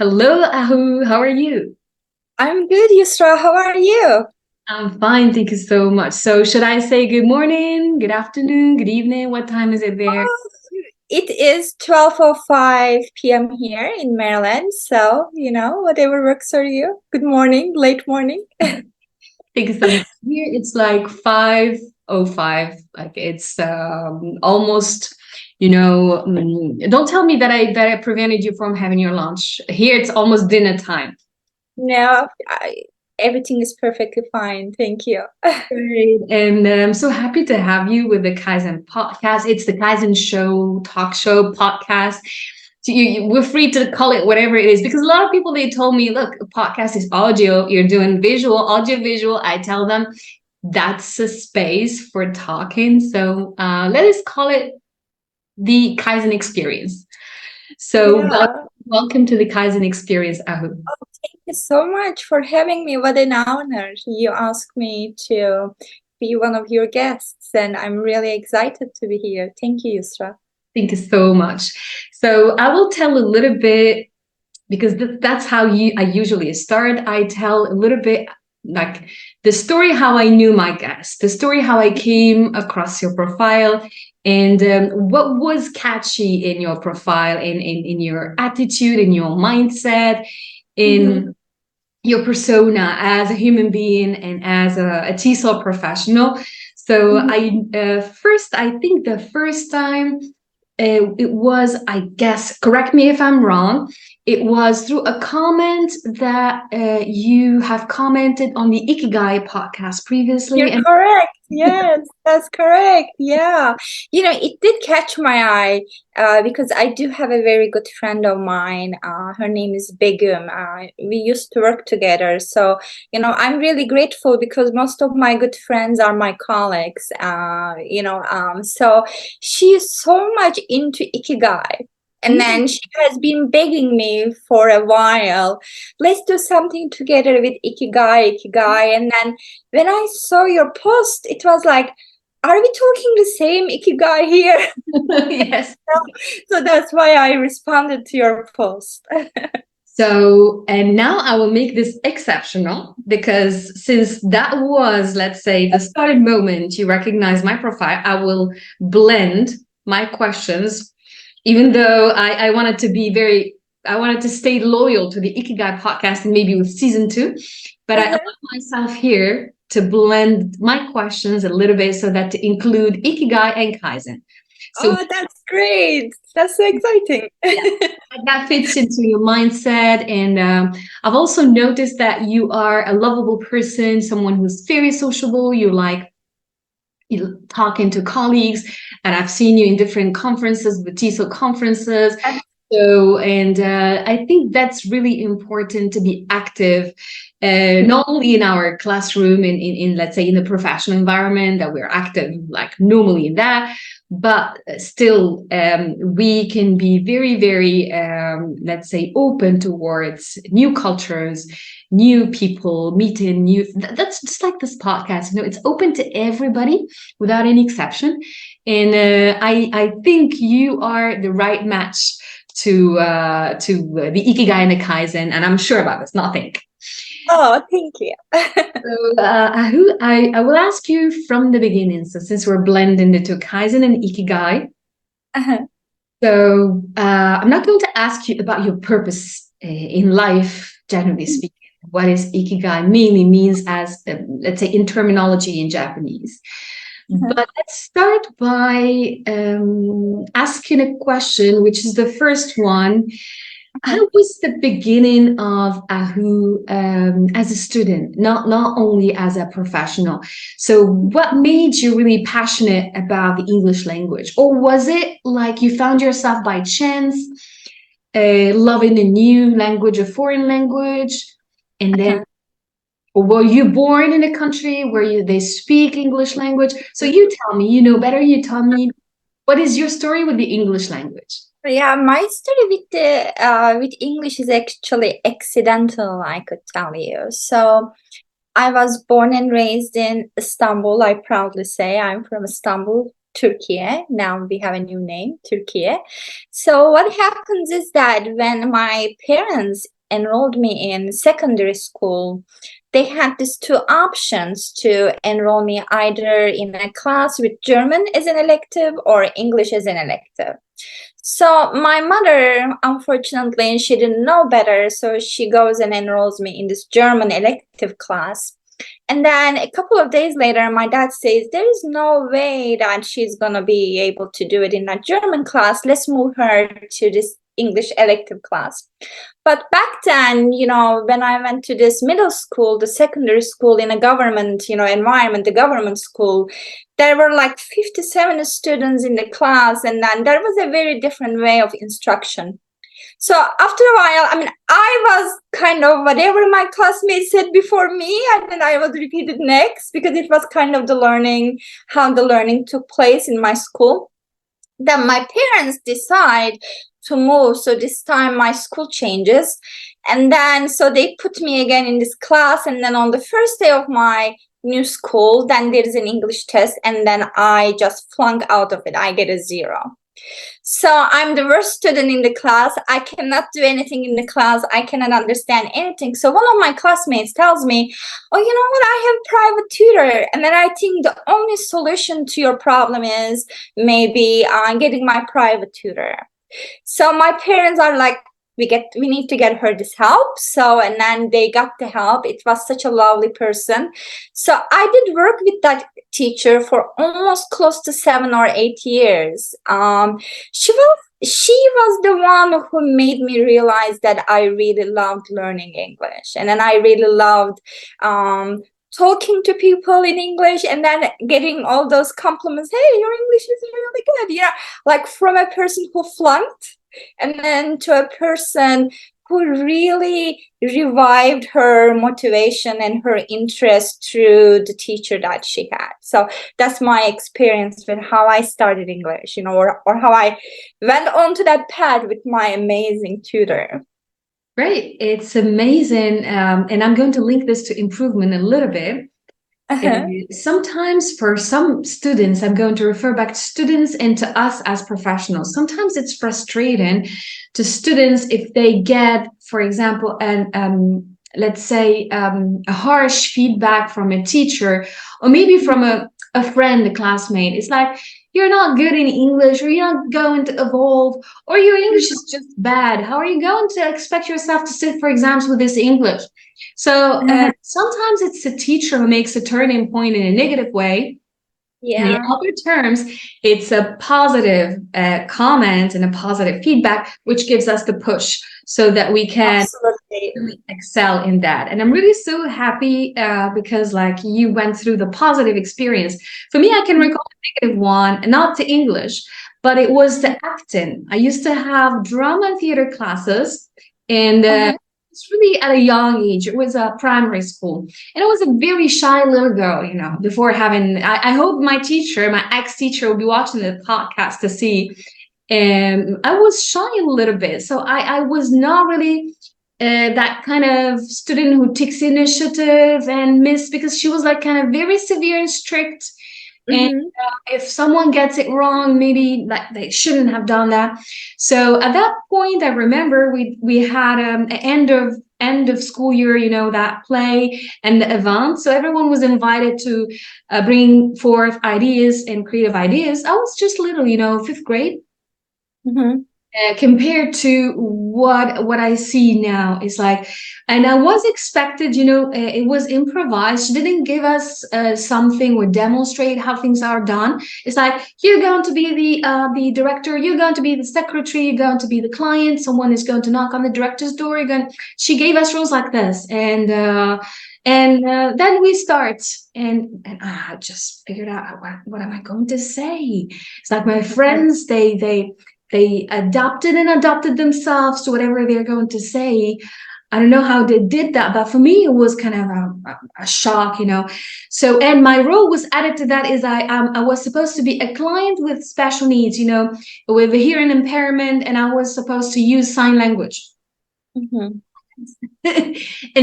Hello, Ahu. How are you? I'm good, Yousra. How are you? I'm fine, thank you so much. So, should I say good morning, good afternoon, good evening? What time is it there? Oh, it is 12:05 p.m. here in Maryland. So, whatever works for you. Good morning, late morning. Thank you so much. Here it's like 5:05. Like it's almost, don't tell me that I prevented you from having your lunch. Here it's almost dinner time. No, everything is perfectly fine. Thank you. Great. And I'm so happy to have you with the Kaizen podcast. It's the Kaizen show, talk show, podcast. So we're free to call it whatever it is because a lot of people, they told me, look, a podcast is audio. You're doing visual, audio, visual. I tell them that's a space for talking. So let us call it the Kaizen experience. So Yeah. welcome to the Kaizen experience, Ahu. Thank you so much for having me. What an honor. You asked me to be one of your guests, and I'm really excited to be here. Thank you, Yusra. Thank you so much. So I will tell a little bit because that's how I usually start. I tell a little bit like the story how I knew my guest, the story how I came across your profile, and what was catchy in your profile, in your attitude, in your mindset, in your persona as a human being and as a TESOL professional. So I think the first time it was, I guess, correct me if I'm wrong, it was through a comment that you have commented on the Ikigai podcast previously. You're And correct. Yes, that's correct. Yeah. It did catch my eye because I do have a very good friend of mine. Her name is Begum. We used to work together. So, I'm really grateful because most of my good friends are my colleagues. So she is so much into Ikigai. And then she has been begging me for a while, let's do something together with Ikigai. And then when I saw your post, it was like, are we talking the same Ikigai here? yes. So that's why I responded to your post. So, and now I will make this exceptional because since that was, let's say, the starting moment you recognize my profile, I will blend my questions, even though I wanted to be I wanted to stay loyal to the Ikigai podcast and maybe with season two, but I allow myself here to blend my questions a little bit so that to include Ikigai and Kaizen. So Oh, that's great. That's so exciting. that fits into your mindset. And I've also noticed that you are a lovable person, someone who's very sociable. You talking to colleagues, and I've seen you in different conferences, the TESOL conferences. So, and I think that's really important to be active, not only in our classroom, in let's say in the professional environment that we're active like normally in that, but still we can be very, very, let's say, open towards new cultures, new people, meeting new. That's just like this podcast. It's open to everybody without any exception, and I think you are the right match to the Ikigai and the Kaizen, and I'm sure about this. Not think. Oh, thank you. So, Ahu, I will ask you from the beginning. So, since we're blending the two Kaizen and Ikigai, so I'm not going to ask you about your purpose in life, generally speaking. What is Ikigai mainly means as, let's say, in terminology in Japanese. But let's start by asking a question, which is the first one. How was the beginning of Ahu as a student, not only as a professional? So what made you really passionate about the English language? Or was it like you found yourself by chance loving a new language, a foreign language, and then or were you born in a country where they speak English language? So you tell me, you know better, you tell me, what is your story with the English language? Yeah, my story with English is actually accidental, I could tell you. So I was born and raised in Istanbul. I proudly say I'm from Istanbul, Turkey. Now we have a new name, Turkey. So what happens is that when my parents enrolled me in secondary school, they had these two options to enroll me either in a class with German as an elective or English as an elective. So my mother, unfortunately, she didn't know better, so she goes and enrolls me in this German elective class. And then a couple of days later, my dad says, there is no way that she's going to be able to do it in that German class. Let's move her to this English elective class. But back then, when I went to this middle school, the secondary school in a government, environment, the government school, there were like 57 students in the class. And then there was a very different way of instruction. So after a while, I was kind of whatever my classmates said before me, and then I would repeat it next because it was kind of how the learning took place in my school. Then my parents decide to move. So this time my school changes. And then, so they put me again in this class. And then on the first day of my new school, then there is an English test. And then I just flunk out of it. I get a 0. So I'm the worst student in the class. I cannot do anything in the class. I cannot understand anything. So one of my classmates tells me, oh, you know what? I have private tutor. And then I think the only solution to your problem is maybe getting my private tutor. So my parents are like, we need to get her this help. So, and then they got the help. It was such a lovely person. So I did work with that teacher for almost close to 7 or 8 years. She was the one who made me realize that I really loved learning English. And then I really loved talking to people in English and then getting all those compliments. Hey, your English is really good. Like from a person who flunked and then to a person who really revived her motivation and her interest through the teacher that she had. So that's my experience with how I started English, or how I went on to that path with my amazing tutor. Great. It's amazing. And I'm going to link this to improvement a little bit. Sometimes for some students, I'm going to refer back to students and to us as professionals. Sometimes it's frustrating to students if they get, for example, let's say a harsh feedback from a teacher or maybe from a friend, a classmate. It's like, you're not good in English, or you're not going to evolve, or your English is just bad. How are you going to expect yourself to sit for exams with this English? So sometimes it's the teacher who makes a turning point in a negative way. Yeah. And in other terms, it's a positive comment and a positive feedback, which gives us the push so that we can really excel in that. And I'm really so happy because like you went through the positive experience. For me, I can recall a negative one, not to English, but it was the acting. I used to have drama and theater classes, and it's really at a young age. It was a primary school, and I was a very shy little girl, before having, I hope my teacher, my ex-teacher will be watching the podcast to see. I was shy a little bit. So I was not really that kind of student who takes initiative and because she was like kind of very severe and strict. And if someone gets it wrong, maybe like they shouldn't have done that. So at that point, I remember we had an end of school year, that play and the event. So everyone was invited to bring forth ideas and creative ideas. I was just little, 5th grade. Compared to what I see now. Is like, and I was expected, it was improvised. She didn't give us something or demonstrate how things are done. It's like, you're going to be the director, you're going to be the secretary, you're going to be the client, someone is going to knock on the director's door. She gave us rules like this, and then we start, and I just figured out what am I going to say. It's like my friends, they adapted themselves to whatever they're going to say. I don't know how they did that, but for me, it was kind of a shock, So, and my role was added to that is I was supposed to be a client with special needs, with a hearing impairment, and I was supposed to use sign language. And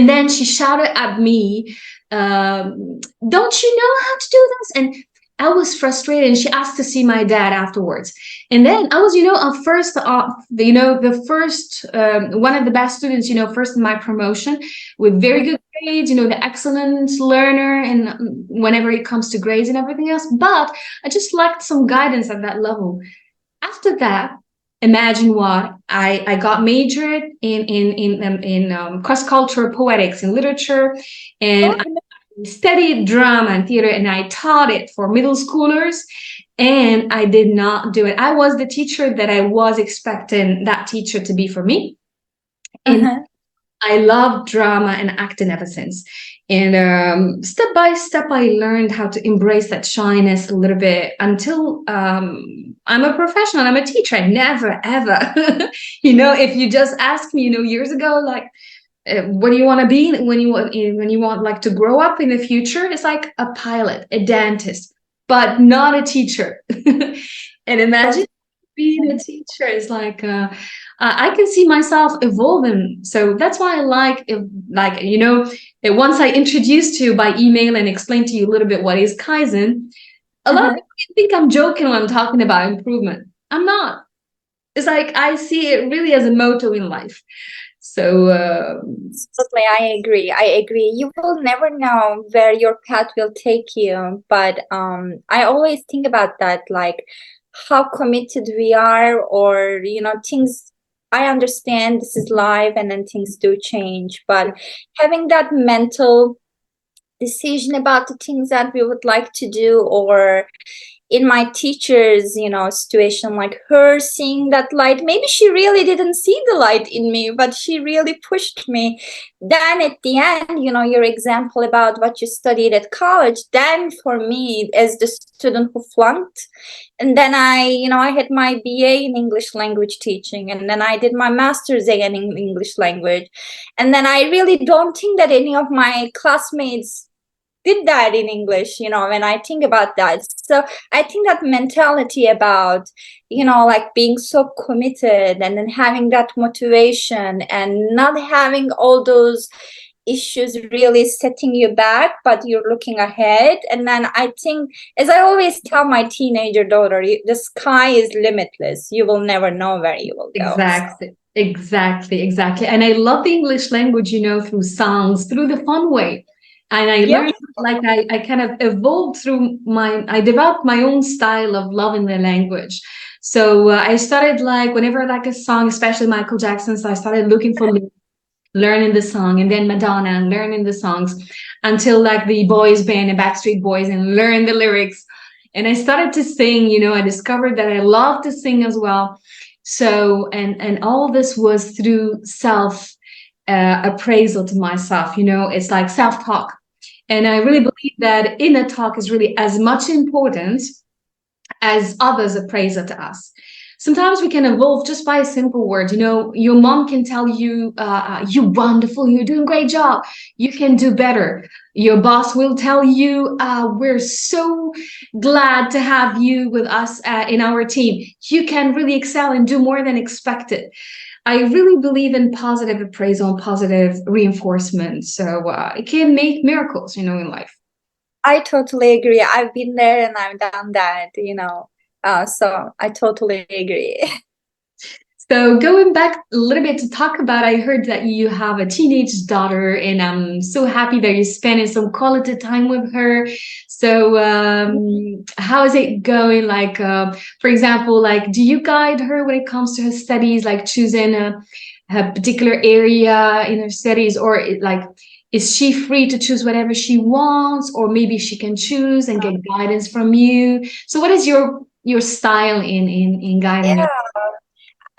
then she shouted at me, don't you know how to do this? I was frustrated, and she asked to see my dad afterwards. And then I was, the first one of the best students, first in my promotion with very good grades, the excellent learner, and whenever it comes to grades and everything else. But I just lacked some guidance at that level. After that, imagine what I got majored in cross-cultural poetics and literature, and I studied drama and theater, and I taught it for middle schoolers, and I did not do it. I was the teacher that I was expecting that teacher to be for me. And I love drama and acting ever since. And step by step, I learned how to embrace that shyness a little bit until I'm a professional. I'm a teacher. I never, ever, if you just asked me, years ago, like, what do you want to be when you want like to grow up in the future? It's like a pilot, a dentist, but not a teacher. And imagine being a teacher is like I can see myself evolving. So that's why I once I introduced you by email and explained to you a little bit what is Kaizen, a lot of people think I'm joking when I'm talking about improvement. I'm not. It's like I see it really as a motto in life. So absolutely, I agree. You will never know where your path will take you, but I always think about that, like how committed we are, or things. I understand this is life, and then things do change, but having that mental decision about the things that we would like to do, or in my teacher's situation, like her seeing that light, maybe she really didn't see the light in me, but she really pushed me. Then at the end, your example about what you studied at college, then for me as the student who flunked, and then I had my BA in English language teaching, and then I did my master's in English language, and then I really don't think that any of my classmates did that in English, when I think about that. So I think that mentality about, like being so committed, and then having that motivation, and not having all those issues really setting you back, but you're looking ahead. And then I think, as I always tell my teenager daughter, the sky is limitless. You will never know where you will go. Exactly. And I love the English language, through songs, through the fun way. And I learned, like, I kind of evolved I developed my own style of loving the language. So I started, like, whenever like a song, especially Michael Jackson's, I started looking for learning the song, and then Madonna, and learning the songs, until like the boys band and Backstreet Boys, and learn the lyrics. And I started to sing, I discovered that I love to sing as well. So, and all this was through appraisal to myself, it's like self-talk. And I really believe that inner talk is really as much important as others' appraisal to us. Sometimes we can evolve just by a simple word. Your mom can tell you, you're wonderful, you're doing a great job, you can do better. Your boss will tell you, we're so glad to have you with us in our team. You can really excel and do more than expected. I really believe in positive appraisal and positive reinforcement. So it can make miracles, in life. I totally agree. I've been there and I've done that, so I totally agree. So going back a little bit to talk about, I heard that you have a teenage daughter, and I'm so happy that you're spending some quality time with her. So how is it going? Like, for example, like, do you guide her when it comes to her studies, like choosing a particular area in her studies, or is she free to choose whatever she wants, or maybe she can choose and get guidance from you? So what is your style in guiding her?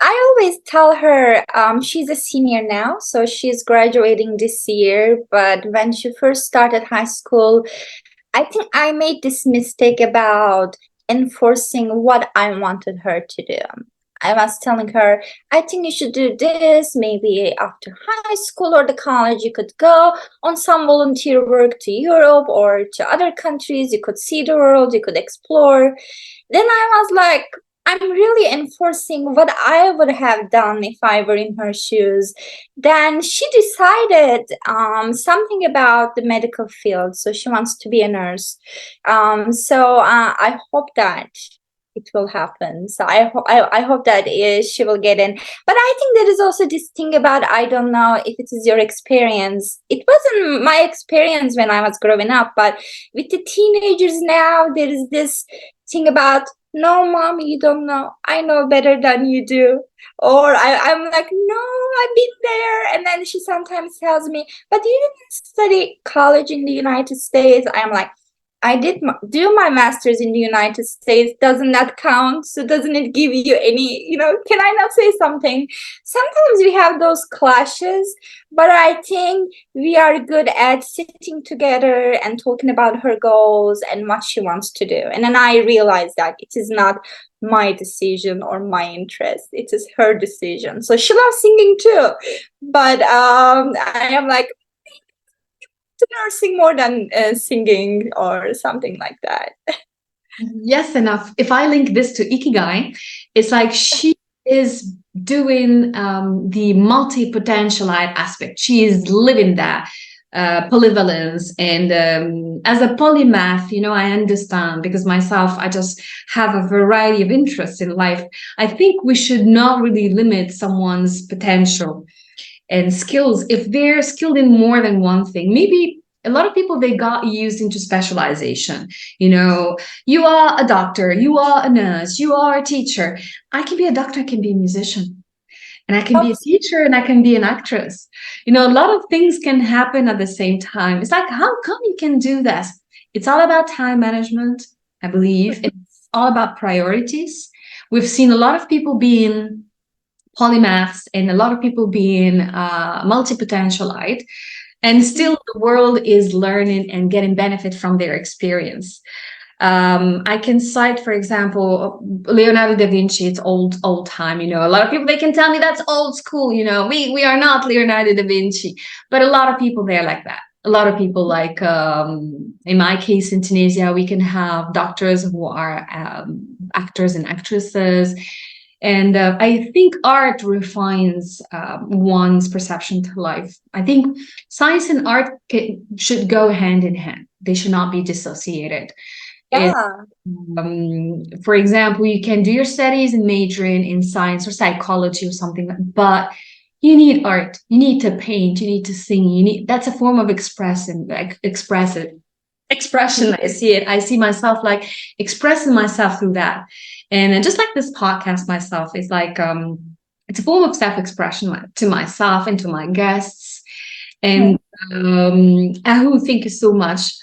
I always tell her, she's a senior now, so she's graduating this year. But when she first started high school, I think I made this mistake about enforcing what I wanted her to do. I was telling her, I think you should do this. Maybe after high school or the college, you could go on some volunteer work to Europe or to other countries. You could see the world, you could explore. Then I was like, I'm really enforcing what I would have done if I were in her shoes. Then she decided something about the medical field. So she wants to be a nurse. So I hope that it will happen. So I hope that she will get in. But I think there is also this thing about, I don't know if it is your experience. It wasn't my experience when I was growing up, but with the teenagers now, there is this thing about, no, mom, you don't know. I know better than you do. Or I'm like, no, I've been there. And then she sometimes tells me, but you didn't study college in the United States. I'm like, I did do my master's in the United States. Doesn't that count? So doesn't it give you any, can I not say something? Sometimes we have those clashes, but I think we are good at sitting together and talking about her goals and what she wants to do. And then I realized that it is not my decision or my interest. It is her decision. So she loves singing too. But I am like, nursing more than singing or something like that. Yes, enough. If I link this to Ikigai, it's like she is doing the multi-potentialite aspect. She is living that polyvalence. And as a polymath, I understand, because myself, I just have a variety of interests in life. I think we should not really limit someone's potential and skills if they're skilled in more than one thing. Maybe a lot of people, they got used into specialization. You are a doctor, you are a nurse, you are a teacher. I can be a doctor, I can be a musician, and I can be a teacher, and I can be an actress. A lot of things can happen at the same time. It's like, how come you can do that? It's all about time management, I believe. It's all about priorities. We've seen a lot of people being polymaths and a lot of people being multi-potentialite, and still the world is learning and getting benefit from their experience. I can cite, for example, Leonardo da Vinci. It's old time. A lot of people, they can tell me that's old school. We are not Leonardo da Vinci, but a lot of people, they're like that. A lot of people, like in my case in Tunisia, we can have doctors who are actors and actresses. And I think art refines one's perception to life. I think science and art should go hand in hand. They should not be dissociated. Yeah. And, for example, you can do your studies and majoring in science or psychology or something, but you need art. You need to paint. You need to sing. That's a form of expression. I see it. I see myself like expressing myself through that. And just like this podcast myself is like, it's a form of self-expression to myself and to my guests. And Ahu, thank you so much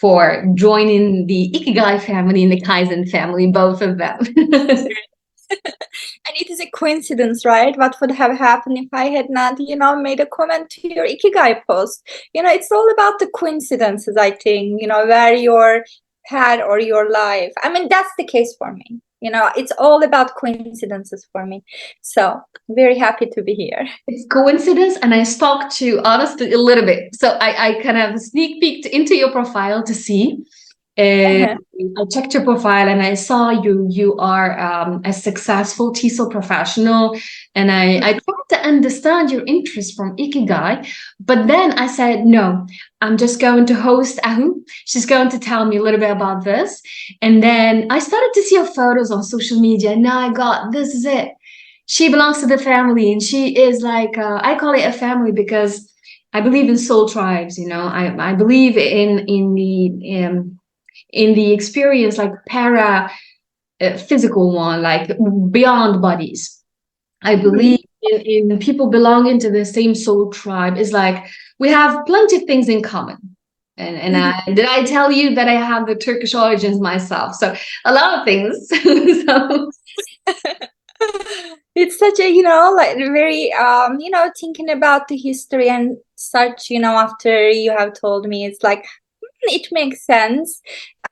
for joining the Ikigai family and the Kaizen family, both of them. And it is a coincidence, right? What would have happened if I had not, made a comment to your Ikigai post? It's all about the coincidences, I think, where your path or your life. I mean, that's the case for me. It's all about coincidences for me. So very happy to be here. It's coincidence, and I stalked you honestly a little bit. So I kind of sneak peeked into your profile to see. I checked your profile and I saw you are a successful TESOL professional, and I tried to understand your interest from Ikigai, but then I said, no, I'm just going to host Ahu. She's going to tell me a little bit about this. And then I started to see her photos on social media, and now I got, this is it. She belongs to the family, and she is like, I call it a family because I believe in soul tribes. I believe in the experience, like physical one, like beyond bodies. I believe in people belonging to the same soul tribe. Is like we have plenty of things in common. And did I tell you that I have the Turkish origins myself? So a lot of things. So. It's such a, like very, thinking about the history and such, after you have told me, it's like, it makes sense.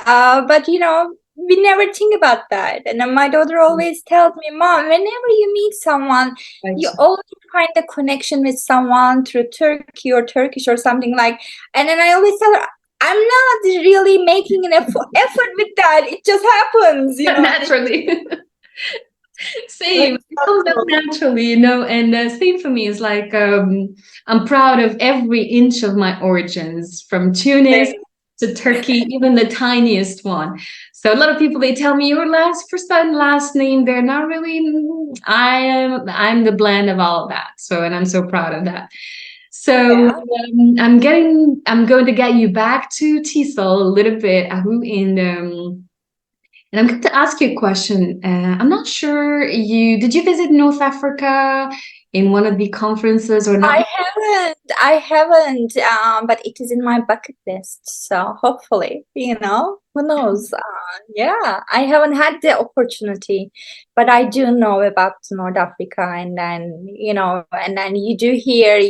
But, we never think about that. And then my daughter always tells me, Mom, whenever you meet someone, you always find a connection with someone through Turkey or Turkish or something like. And then I always tell her, I'm not really making an effort with that. It just happens, Naturally. Same. It comes out naturally, you know, and same for me. It's like I'm proud of every inch of my origins, from Tunis to Turkey, even the tiniest one. So a lot of people, they tell me your first and last name. They're not really. I'm the blend of all of that. So, and I'm so proud of that. So I'm going to get you back to TESOL a little bit, Ahu, and I'm going to ask you a question. I'm not sure did you visit North Africa in one of the conferences or not? I haven't, but it is in my bucket list. So hopefully, who knows? Yeah, I haven't had the opportunity, but I do know about North Africa, and then, and then you do hear,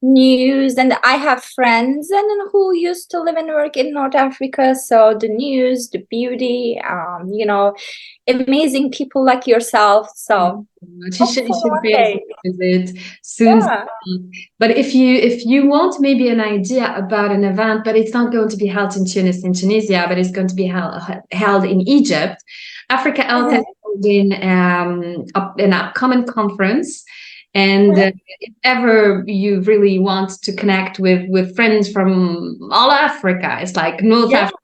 news, and I have friends and who used to live and work in North Africa. So the news, the beauty, amazing people like yourself. So You should be able to visit soon. yeah. But if you want maybe an idea about an event, but it's not going to be held in Tunis, in Tunisia, but it's going to be held in Egypt. Africa Health is holding an upcoming conference. And if ever you really want to connect with friends from all Africa, it's like North Africa,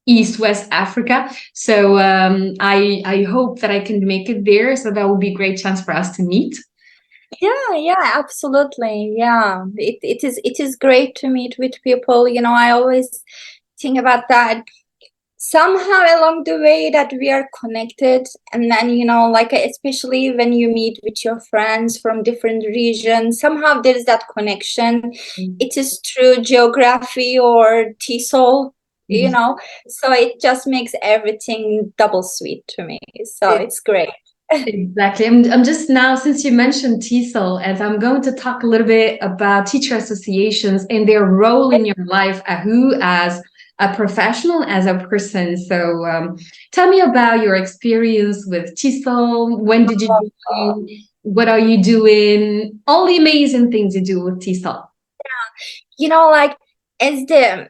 East, West Africa. So I hope that I can make it there. So that will be a great chance for us to meet. Yeah, absolutely. Yeah, it is great to meet with people. I always think about that. Somehow along the way that we are connected, and then like especially when you meet with your friends from different regions, somehow there is that connection. It is through geography or TESOL, so it just makes everything double sweet to me. So it's great. Exactly. I'm just now, since you mentioned TESOL, as I'm going to talk a little bit about teacher associations and their role in your life, Ahu, as a professional, as a person. So tell me about your experience with TESOL. When did you join? What are you doing? All the amazing things you do with TESOL. Like as the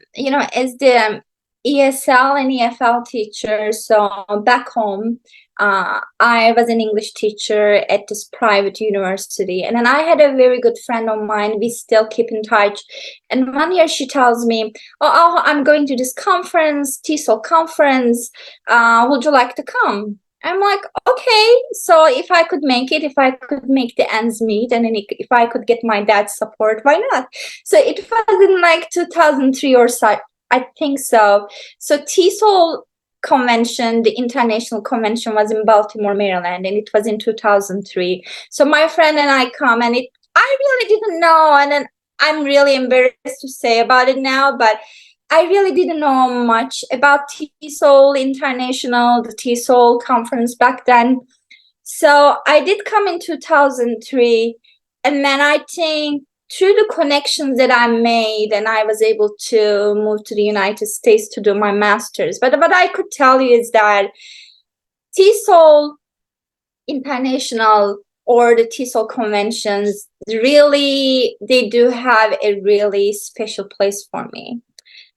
ESL and EFL teacher, so back home, I was an English teacher at this private university, and then I had a very good friend of mine. We still keep in touch. And one year she tells me, "Oh, I'm going to this conference, TESOL conference. Would you like to come?" I'm like, okay. So if I could make it, if I could make the ends meet, and then if I could get my dad's support, why not? So it was in like 2003 or so, I think so. So TESOL convention, the international convention, was in Baltimore, Maryland, and it was in 2003. So my friend and I come, and I really didn't know, and then I'm really embarrassed to say about it now, but I really didn't know much about TESOL International, the TESOL conference back then. So I did come in 2003, and then I think through the connections that I made, and I was able to move to the United States to do my master's. But what I could tell you is that TESOL International or the TESOL conventions, really, they do have a really special place for me.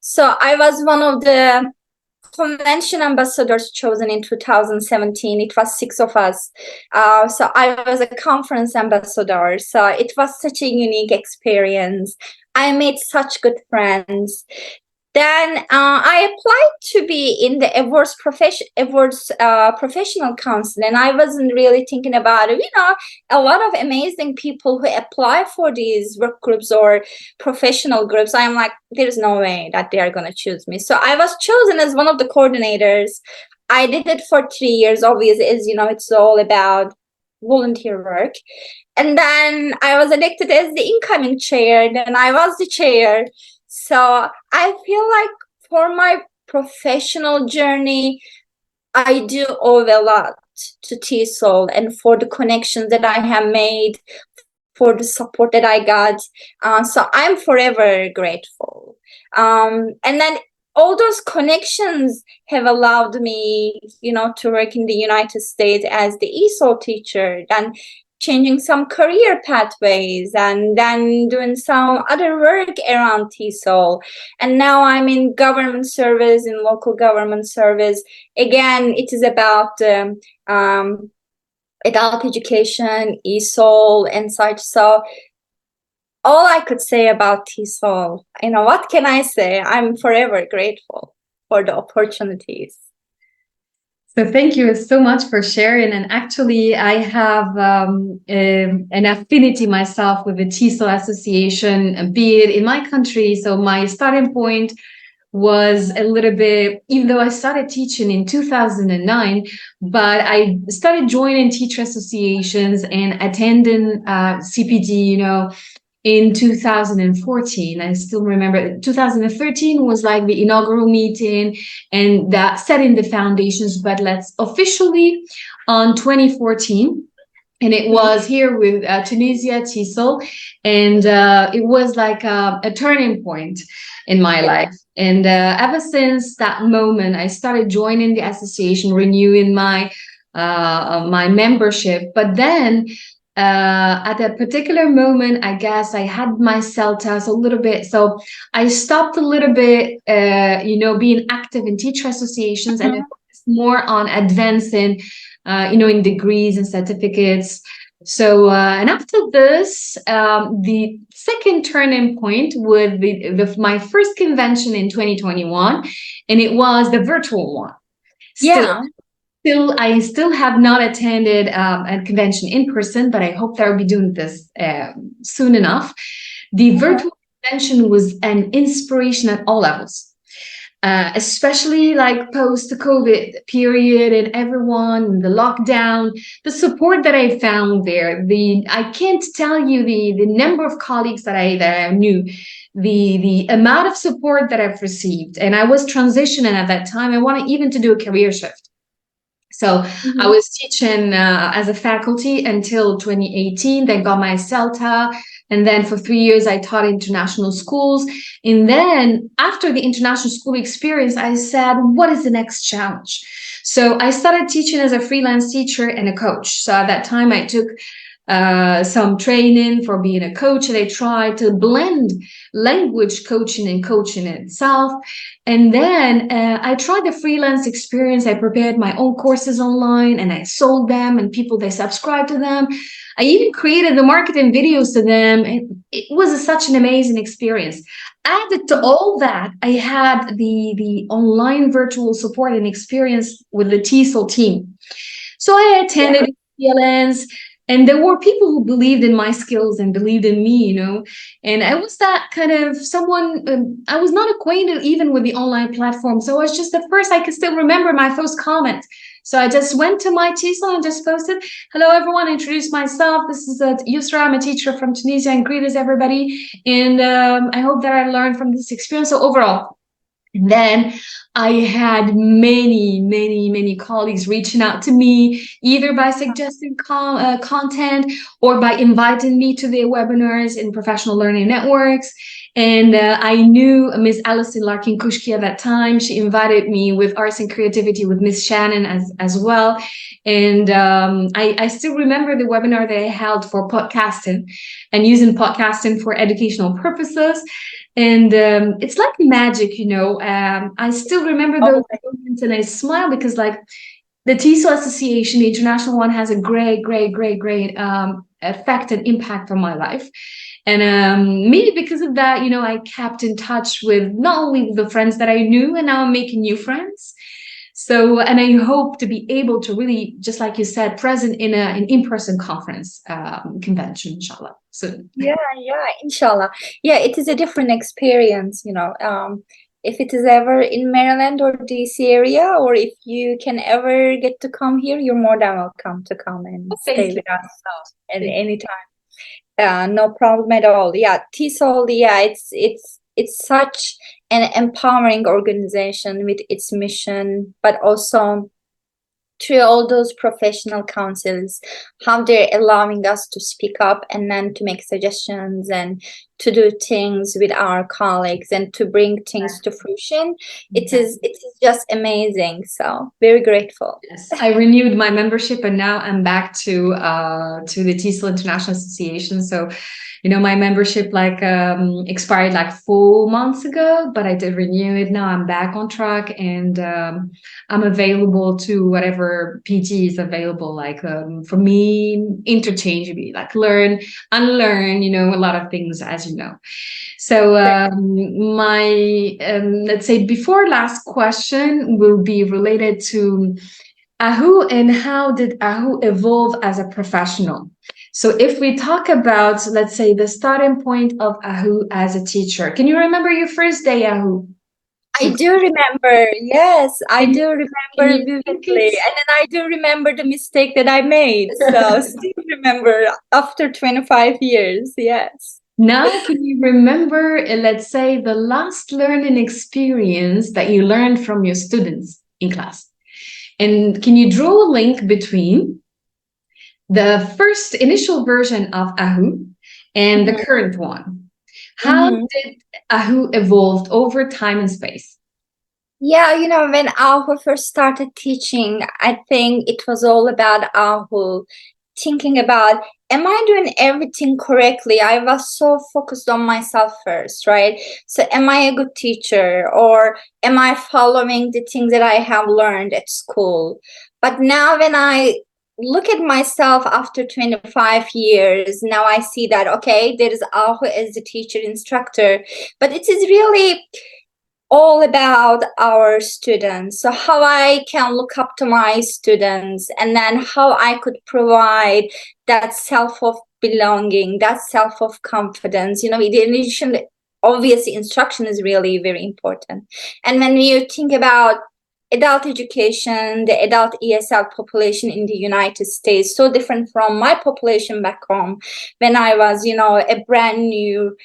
So I was one of the convention ambassadors chosen in 2017. It was 6 of us. So I was a conference ambassador. So it was such a unique experience. I made such good friends. Then I applied to be in the awards professional council, and I wasn't really thinking about it. A lot of amazing people who apply for these work groups or professional groups. I'm like, there's no way that they are going to choose me. So I was chosen as one of the coordinators. I did it for 3 years. Obviously, as you know, it's all about volunteer work. And then I was elected as the incoming chair. Then I was the chair. So I feel like for my professional journey, I do owe a lot to TESOL, and for the connections that I have made, for the support that I got. So I'm forever grateful. And then all those connections have allowed me, to work in the United States as the ESOL teacher. And changing some career pathways and then doing some other work around TESOL. And now I'm in government service, in local government service. Again, it is about adult education, ESOL, and such. So all I could say about TESOL, what can I say? I'm forever grateful for the opportunities. So thank you so much for sharing. And actually, I have an affinity myself with the TESOL Association, be it in my country. So my starting point was a little bit, even though I started teaching in 2009, but I started joining teacher associations and attending CPD, in 2014. I still remember 2013 was like the inaugural meeting and that setting the foundations, but let's officially on 2014. And it was here with Tunisia, TESOL, and it was like a turning point in my life. And ever since that moment, I started joining the association, renewing my membership. But then at a particular moment, I guess I had my CELTAs a little bit. So I stopped a little bit, being active in teacher associations and I focused more on advancing in degrees and certificates. So, and after this, the second turning point would be my first convention in 2021, and it was the virtual one. I still have not attended a convention in person, but I hope that I'll be doing this soon enough. The virtual convention was an inspiration at all levels. Especially like post-COVID period and everyone, the lockdown, the support that I found there, I can't tell you the number of colleagues that I knew, the amount of support that I've received. And I was transitioning at that time. I wanted even to do a career shift. So I was teaching as a faculty until 2018, then got my CELTA. And then for 3 years, I taught international schools. And then after the international school experience, I said, what is the next challenge? So I started teaching as a freelance teacher and a coach. So at that time, I took some training for being a coach, and I tried to blend language coaching and coaching itself. And then I tried the freelance experience. I prepared my own courses online and I sold them, and they subscribed to them. I even created the marketing videos to them. It was such an amazing experience. Added to all that, I had the online virtual support and experience with the TESOL team. So I attended ESLs, and there were people who believed in my skills and believed in me, and I was that kind of someone, I was not acquainted even with the online platform. So I was just, at first I can still remember my first comment. So I just went to my TESOL and just posted, hello, everyone, introduce myself. This is Yousra. I'm a teacher from Tunisia, and greetings, everybody. And I hope that I learned from this experience. So overall, and then I had many colleagues reaching out to me, either by suggesting content or by inviting me to their webinars in professional learning networks. And I knew Miss Alison Larkin-Kushki at that time. She invited me with Arts and Creativity with Miss Shannon as well. And I still remember the webinar that I held for podcasting and using podcasting for educational purposes. And it's like magic, I still remember those moments and I smile because like the TESOL Association, the international one, has a great effect and impact on my life. And maybe because of that, I kept in touch with not only the friends that I knew, and now I'm making new friends. So, and I hope to be able to really, just like you said, present in an in-person conference convention, inshallah. So yeah, inshallah. Yeah, it is a different experience, if it is ever in Maryland or DC area, or if you can ever get to come here, you're more than welcome to come and stay with us at any time. No problem at all. Yeah, TESOL, it's such an empowering organization with its mission, but also through all those professional councils, how they're allowing us to speak up and then to make suggestions and to do things with our colleagues and to bring things to fruition. It is just amazing. So very grateful. Yes, I renewed my membership and now I'm back to the TESOL International Association. So, you know, my membership expired like 4 months ago, but I did renew it. Now I'm back on track and I'm available to whatever PG is available. Like for me, interchangeably, like learn, unlearn, you know, a lot of things, as you know. So my let's say before last question will be related to Ahu and how did Ahu evolve as a professional? So if we talk about, let's say, the starting point of Ahu as a teacher, can you remember your first day, Ahu? I do remember. Yes, I do remember vividly. And then I do remember the mistake that I made. So still remember after 25 years. Yes. Now, can you remember, let's say, the last learning experience that you learned from your students in class? And can you draw a link between the first initial version of Ahu and the current one? How did Ahu evolve over time and space? Yeah, you know, when Ahu first started teaching, I think it was all about Ahu thinking about, am I doing everything correctly? I was so focused on myself first, right? So am I a good teacher, or am I following the things that I have learned at school? But now when I look at myself after 25 years, now I see that, okay, there is Ahu as the teacher instructor, but it is really all about our students. So how I can look up to my students, and then how I could provide that self of belonging, that self of confidence. You know, the initial, obviously, instruction is really very important. And when you think about adult education, the adult ESL population in the United States, so different from my population back home when I was, you know, a brand new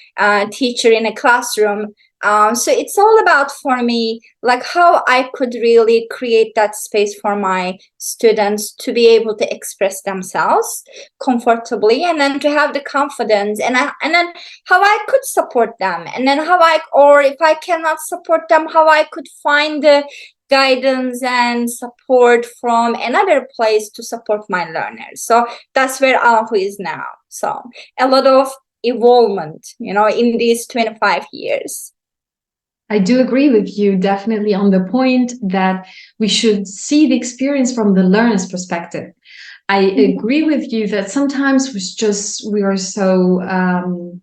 teacher in a classroom. So it's all about, for me, like how I could really create that space for my students to be able to express themselves comfortably, and then to have the confidence, and then how I could support them, and then or if I cannot support them, how I could find the guidance and support from another place to support my learners. So that's where Ahu is now. So a lot of evolvement, you know, in these 25 years. I do agree with you definitely on the point that we should see the experience from the learner's perspective. I agree with you that sometimes we are so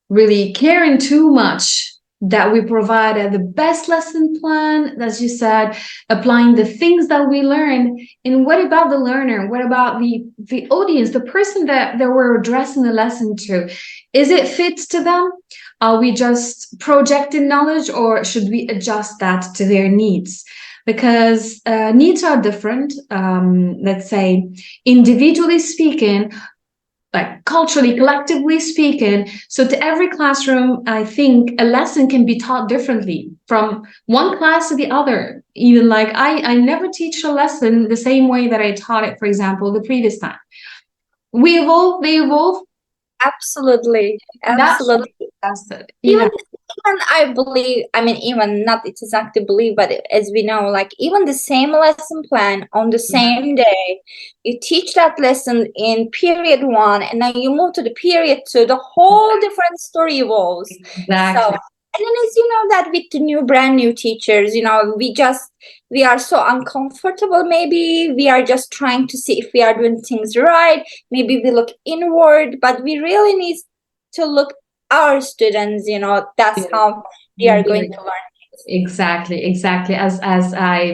really caring too much that we provide the best lesson plan, as you said, applying the things that we learn. And what about the learner? What about the audience, the person that we're addressing the lesson to? Is it fit to them? Are we just projecting knowledge, or should we adjust that to their needs? Because needs are different. Let's say, individually speaking, like culturally, collectively speaking. So to every classroom, I think a lesson can be taught differently from one class to the other. Even like I never teach a lesson the same way that I taught it, for example, the previous time. We evolve, they evolve. Absolutely. That's it. Even I believe, I mean, even not exactly believe, but as we know, like even the same lesson plan on the same day, you teach that lesson in period 1, and then you move to the period 2, the whole different story evolves. Exactly. So, and then as you know that with the brand new teachers, you know, we are so uncomfortable. Maybe we are just trying to see if we are doing things right. Maybe we look inward, but we really need to look our students, you know, that's how they are going to learn. Exactly.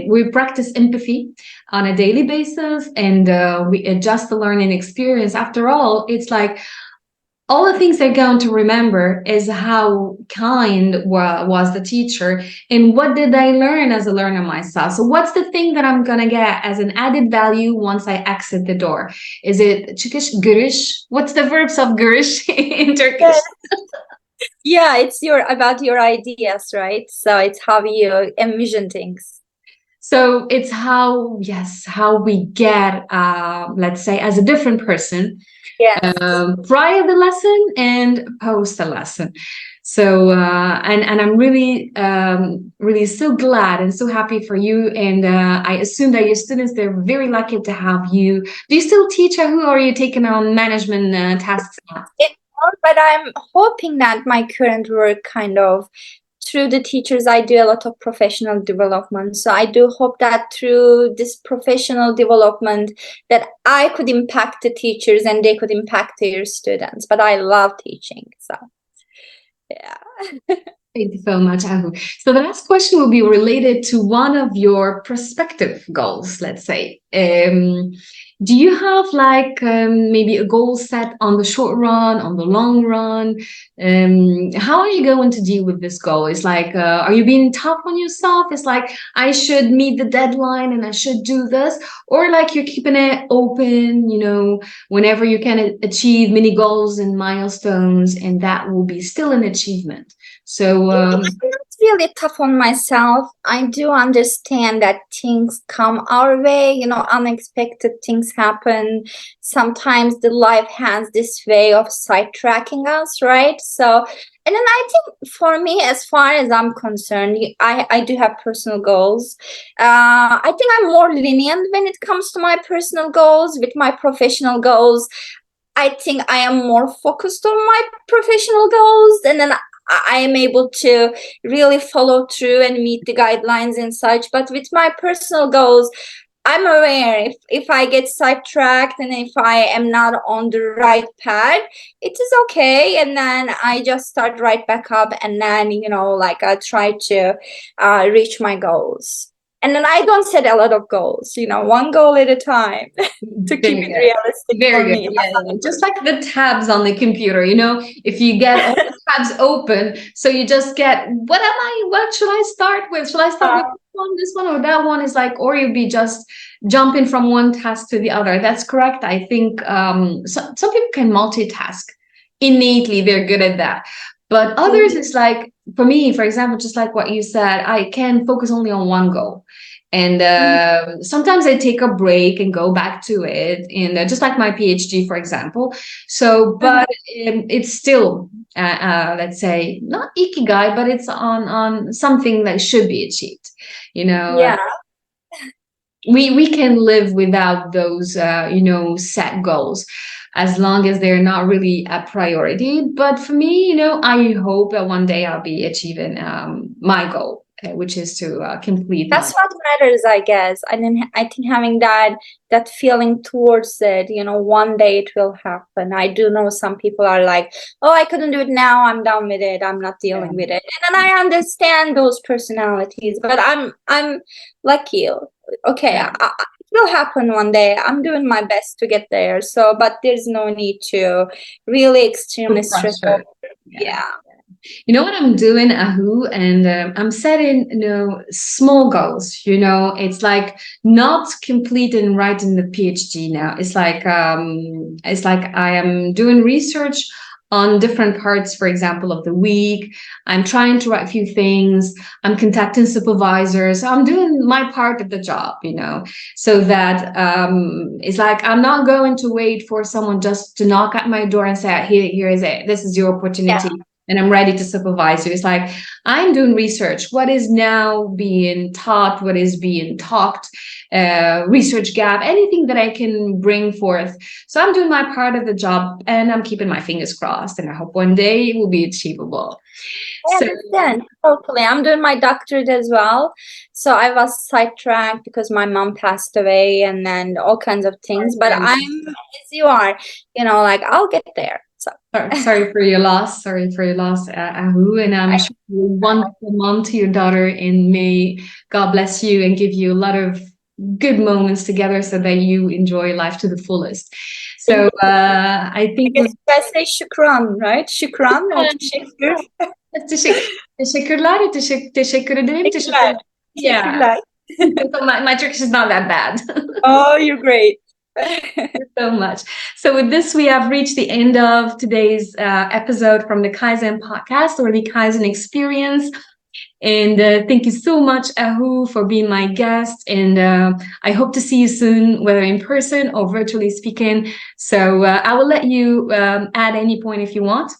We practice empathy on a daily basis, and we adjust the learning experience. After all, it's like all the things they're going to remember is how kind was the teacher, and what did I learn as a learner myself. So what's the thing that I'm going to get as an added value once I exit the door? Is it çıkış, giriş? What's the verbs of giriş in Turkish? Yeah, it's about your ideas, right? So it's how you envision things. So it's how we get, let's say, as a different person, Yes. prior the lesson and post the lesson. So and I'm really really so glad and so happy for you. And I assume that your students, they're very lucky to have you. Do you still teach, Ahu, or are you taking on management tasks now? But I'm hoping that my current work kind of, through the teachers, I do a lot of professional development. So I do hope that through this professional development that I could impact the teachers and they could impact their students. But I love teaching. So yeah. Thank you so much, Ahu. So the last question will be related to one of your prospective goals, let's say. Do you have like maybe a goal set on the short run, on the long run? How are you going to deal with this goal? It's like, are you being tough on yourself? It's like, I should meet the deadline and I should do this, or like you're keeping it open, whenever you can achieve mini goals and milestones, and that will be still an achievement. So I'm not really tough on myself. I do understand that things come our way, unexpected things happen. Sometimes the life has this way of sidetracking us, right? So, and then I think for me, as far as I'm concerned, I do have personal goals. I think I'm more lenient when it comes to my personal goals. With my professional goals, I think I am more focused on my professional goals, and then I am able to really follow through and meet the guidelines and such. But with my personal goals, I'm aware if I get sidetracked and if I am not on the right path, it is okay. And then I just start right back up, and then, I try to reach my goals. And then I don't set a lot of goals, one goal at a time to keep it realistic Very for good. me. Yeah. Just like the tabs on the computer, if you get all the tabs open, so you just get, what should I start with? Should I start with this one or that one? Is like, or you'll be just jumping from one task to the other. That's correct. I think some people can multitask innately. They're good at that. But others, it's like, for me, for example, just like what you said, I can focus only on one goal. And sometimes I take a break and go back to it. And just like my PhD, for example. So, but it's still, let's say, not ikigai, but it's on something that should be achieved. Yeah. We can live without those, set goals, as long as they're not really a priority. But for me, I hope that one day I'll be achieving my goal, which is to complete. That's what matters, I guess. And then I think having that feeling towards it, one day it will happen. I do know some people are like, oh, I couldn't do it now. I'm done with it. I'm not dealing with it. And then I understand those personalities, but I'm lucky. Okay, it will happen one day. I'm doing my best to get there. So, but there's no need to really extremely stress over. Yeah. You know what I'm doing, Ahu, and I'm setting, small goals. It's like not completing writing the PhD now. It's like I am doing research on different parts, for example, of the week. I'm trying to write a few things. I'm contacting supervisors. I'm doing my part of the job, so that it's like I'm not going to wait for someone just to knock at my door and say, here is it. This is your opportunity. Yeah. And I'm ready to supervise you. It's like I'm doing research. What is now being taught? What is being talked? Research gap, anything that I can bring forth. So I'm doing my part of the job, and I'm keeping my fingers crossed. And I hope one day it will be achievable. I understand. Totally. I'm doing my doctorate as well. So I was sidetracked because my mom passed away, and then all kinds of things. But I'm as you are, I'll get there. So sorry for your loss. Sorry for your loss, Ahu. And I'm sure you're a wonderful mom to your daughter, and may God bless you and give you a lot of good moments together so that you enjoy life to the fullest. So I think I say shukran, right? Shukran or teşekkür. Teşekkürler, teşekkür ederim. Yeah. So my Turkish is not that bad. Oh, you're great. Thank you so much. So with this, we have reached the end of today's episode from the Kaizen podcast, or the Kaizen experience. And thank you so much, Ahu, for being my guest. And I hope to see you soon, whether in person or virtually speaking. So I will let you add any point if you want.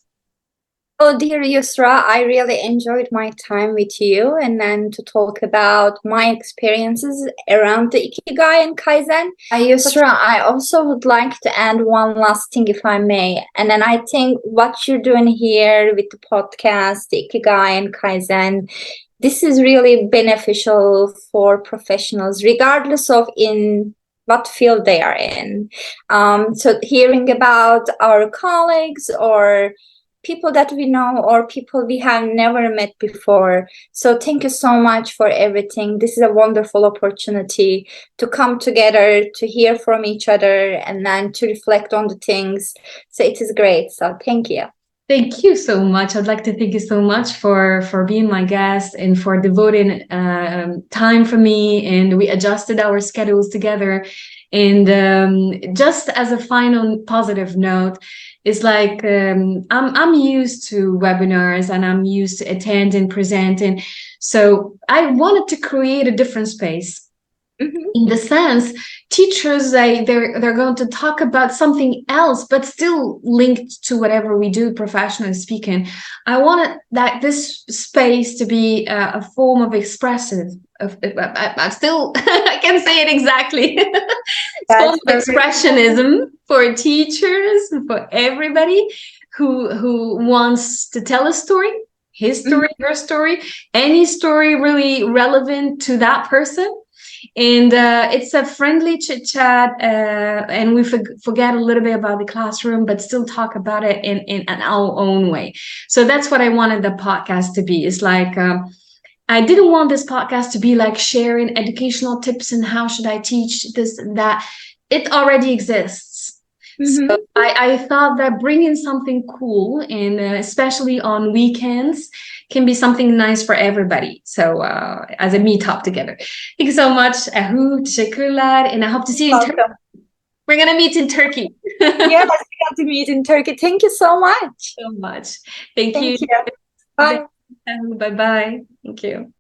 Oh, dear Yousra, I really enjoyed my time with you and then to talk about my experiences around the Ikigai and Kaizen. Yousra, I also would like to add one last thing, if I may. And then I think what you're doing here with the podcast, the Ikigai and Kaizen, this is really beneficial for professionals, regardless of in what field they are in. So hearing about our colleagues or people that we know or people we have never met before. So thank you so much for everything. This is a wonderful opportunity to come together, to hear from each other, and then to reflect on the things. So it is great. So thank you. Thank you so much. I'd like to thank you so much for being my guest and for devoting time for me. And we adjusted our schedules together. And just as a final positive note, it's like I'm used to webinars and I'm used to attending, presenting. So I wanted to create a different space. Mm-hmm. In the sense, teachers they're going to talk about something else, but still linked to whatever we do professionally speaking. I wanted that this space to be a form of expressive. I still I can't say it exactly. Form of expressionism for teachers, for everybody who wants to tell a story, his story, her story, any story really relevant to that person. And it's a friendly chit chat, and we forget a little bit about the classroom, but still talk about it in our own way. So that's what I wanted the podcast to be. It's like I didn't want this podcast to be like sharing educational tips and how should I teach this and that. It already exists. Mm-hmm. So I thought that bringing something cool, and especially on weekends, can be something nice for everybody. So as a meetup together. Thank you so much, Ahu, teşekkürler, and I hope to see you in Turkey. We're going to meet in Turkey. Yes, we got to meet in Turkey. Thank you so much. Thank you. Bye. Bye-bye. Thank you.